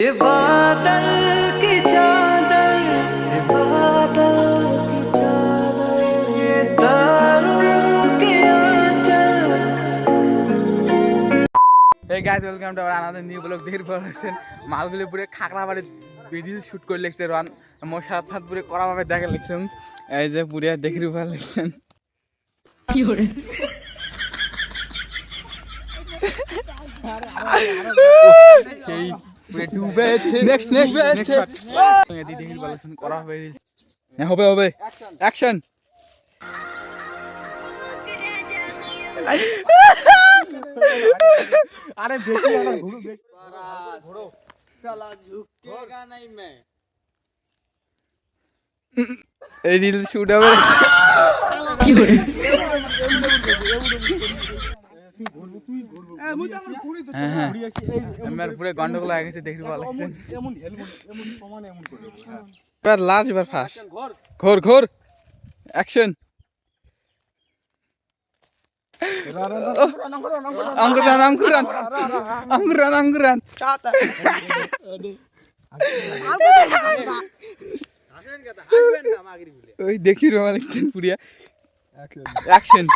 ये बादल की चादर, ये बादल की चादर, ये तारों के आंचल। Hey guys, welcome to our another new vlog. দেখের পর আছেন মালগুলো পুরো খাগড়াবাড়ি ভিডিও শুট করে লিখছে রান মোর সাথে পুরো কড়াভাবে দেখে লিখছেন এই যে পুরো দেখের উপর লিখছেন কি করে সেই পুরো ডুবেছে নেক্সট ডুবেছে এই দেখের বলেছেন কড়াভাবে হবে হবে অ্যাকশন अरे बेटी वाला घोड़ो साला झुकेगा नहीं मैं এই রিল শুট হবে কি করে হ্যাঁ আমার পুরো গন্ডগোল হয়ে গেছে দেখি ভালো লাগছে এমন হেলমেট এমন সমান এমন করে এবার লাস্ট এবার ফাস্ট ঘোর ঘোর অ্যাকশন angguran ওই দেখি রোমা লিখছেন পুরিয়া অ্যাকশন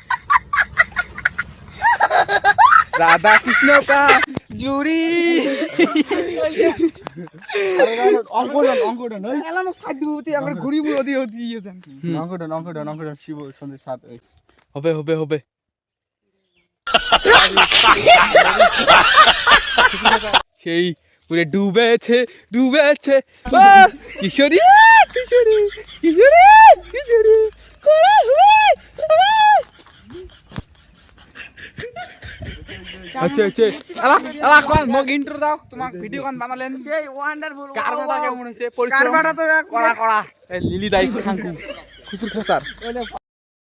রাধা কৃষ্ণ কা জুড়ি অঙ্কটা নয় এলাম সাইড দিব তুই আমরা ঘুরিব ওদি ওদি ইয়েছেন অঙ্কটা শিব সন্ধ্যে 7 হবে হবে হবে সেই পুরো ডুবেছে ডুবেছে কিশোরী কিশোরী কিশোরী কিশোরী আচ্ছা আচ্ছা আলা আলা কোন মগ ইন্ট্রো দাও তোমাক ভিডিও কোন বানালেন সেই ওয়ান্ডারফুল কারবাটা কেমন হইছে পরিশ্রম কড়া কড়া লিলি দাইস খাঙ্কু খুচুর খসার